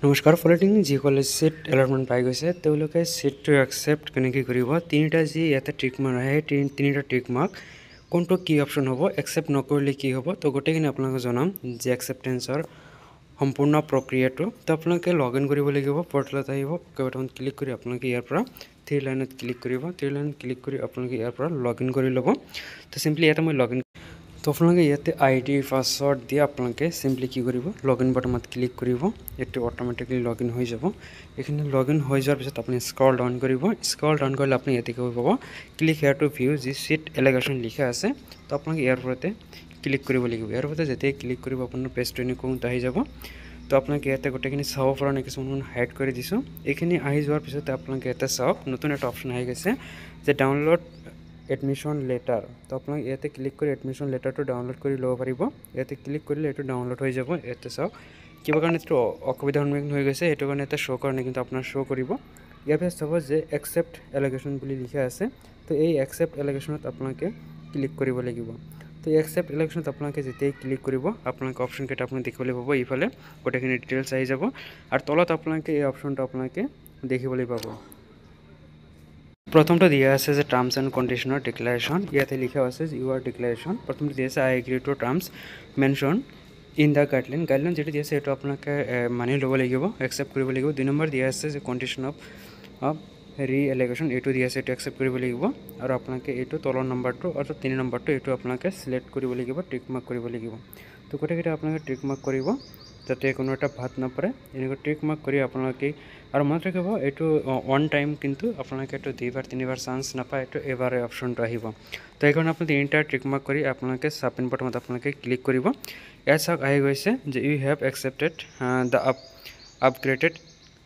নমস্কাৰ ফলোটিং যিসকলে seat allotment পাই গৈছে তেওঁলোকে সিটটো একসেপ্ট কেনেকৈ কৰিব তিনিটা যি ইয়াতে ট্ৰিক মাৰ্ক আহে তিনিটা ট্ৰিক মাৰ্ক কোনটো কি অপশ্যন হ'ব একসেপ্ট নকৰিলে কি হ'ব তো গোটেইখিনি আপোনালোকক জনাম যে একসেপ্টেন্সৰ সম্পূৰ্ণ প্ৰক্ৰিয়াটো তো আপোনালোকে লগ ইন কৰিব লাগিব পৰ্টেলত আহিব বাটনত ক্লিক কৰি আপোনালোকে ইয়াৰ পৰা থ্ৰী লাইনত ক্লিক কৰিব থ্ৰী লাইনত ক্লিক কৰি আপোনালোকে ইয়াৰ পৰা লগ ইন কৰি ল'ব তো সিম্পলি ইয়াতে মই লগ ইন তো আপোনালোকে ইয়াতে আইডি পাছৱৰ্ড দিয়ে আপোনালোকে সিম্পলি কি কৰিব লগ ইন বাটনত ক্লিক কৰিব এটো অটোমেটিক্যালি লগ ইন হৈ যাব এখানে লগ ইন হৈ যোৱাৰ পিছত আপুনি স্ক্ৰল ডাউন কৰিব স্ক্ৰল ডাউন কৰিলে আপুনি ইয়াতে কি পাব ক্লিক হিয়াৰ টু ভিউ যি সিট এলিগেশ্যন লিখা আছে তো আপোনালোকে ইয়াৰ ওপৰতে ক্লিক কৰিব লাগিব ইয়াৰ ওপৰতে যেতিয়া ক্লিক কৰিব আপোনাৰ পেজটো এনেকুৱা আহি যাব তো আপোনালোকে ইয়াতে গোটেইখিনি চাব পৰা নাই কিছুমান হাইড কৰি দিছোঁ এইখিনি আহি যোৱাৰ পিছত আপোনালোকে ইয়াতে চাওক নতুন এটা অপশ্যন আহি গৈছে যে ডাউনলোড এডমিশন লেটাৰ তো আপোনালোকে ইয়াতে ক্লিক কৰি এডমিশন লেটাৰটো ডাউনলোড কৰি ল'ব পাৰিব ইয়াতে ক্লিক কৰিলে এইটো ডাউনলোড হৈ যাব ইয়াতে চাওক কিবা কাৰণে এইটো অসুবিধাৰ সন্মুখীন হৈ গৈছে এইটো কাৰণে এটা শ্ব' কৰা নাই কিন্তু আপোনাৰ শ্ব' কৰিব ইয়াৰ পিছত চাব যে একসেপ্ট এলিগেশ্যন বুলি লিখা আছে তো এই একসেপ্ট এলিগেশ্যনত আপোনালোকে ক্লিক কৰিব লাগিব তো একসেপ্ট এলিগেশ্যনত আপোনালোকে যেতিয়াই ক্লিক কৰিব আপোনালোকে অপশ্যন কেইটা আপুনি দেখিবলৈ পাব এইফালে গোটেইখিনি ডিটেইলছ আহি যাব আৰু তলত আপোনালোকে এই অপশ্যনটো আপোনালোকে দেখিবলৈ পাব প্ৰথমটো দিয়া আছে যে টাৰ্মস এন্ড কন্ডিশনৰ ডিক্লাৰেশন ইয়াতে লিখা আছে যে ইউআৰ ডিক্লাৰেশন প্ৰথমটো দিয়া আছে I agree to terms mention in the guideline যেটা দিয়া আছে এটা আপোনালোকে মানি ল'ব লাগিব একসেপ্ট কৰিব লাগিব দুই নম্বৰ দিয়া আছে যে কন্ডিশন অফ ৰি এলিগেশ্যন এটো দিয়া আছে এটো একসেপ্ট কৰিব লাগিব আৰু আপোনালোকে এটো তলৰ নম্বৰটো আৰু 3 নম্বৰটো এটো আপোনালোকে সিলেক্ট কৰিব লাগিব টিক মাৰ্ক কৰিব লাগিব তো গোটেইটা আপোনালোকে টিক মাৰ্ক কৰিব যাতে কোনো এটা ভাত নপৰে এনেকৈ টিক মাৰ্ক কৰি আপোনালোকে আৰু মনত ৰাখিব এটো ওয়ান টাইম কিন্তু আপোনালোকে এটো দুইবাৰ তিনিবাৰ চান্স নাপায় এটো এবাৰে অপশ্যনটো আহিব তো এই কাৰণে আপুনি তিনিটা টিক মাৰ্ক কৰি আপোনালোকে সাবমিট বাটনত আপোনালোকে ক্লিক কৰিব ইয়াত চাওক আহি গৈছে যে you have accepted the upgraded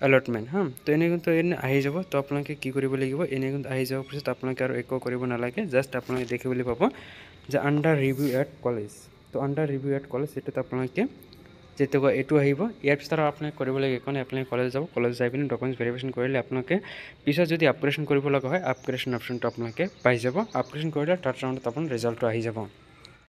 allotment তো এনে কিন্তু এনে আহি যাব তো আপোনালোকে কি কৰিব লাগিব এনে কিন্তু আহি যাব পিছত আপোনালোকে আৰু একো কৰিব নালাগে জাস্ট আপোনালোকে দেখিবলৈ পাব যে আন্ডাৰ ৰিভিউ এট কলেজ তো আন্ডাৰ ৰিভিউ এট কলেজ এটো আপোনালোকে যেটো এটো আহিব ইয়াৰ পিছত আপোনালোকে কৰিব লাগে কোনে আপোনালোকে কলেজ যাই পিনে ডকুমেন্টস ভেৰিফিকেশন কৰিলে আপোনালোকে পিছত যদি আপগ্ৰেডেশন কৰিব লগা হয় আপগ্ৰেডেশন অপশ্যনটো আপোনালোকে পাই যাব আপগ্ৰেডেশন কৰিলে তাৰ ৰাউণ্ডত আপোনাৰ ৰিজাল্টটো আহি যাব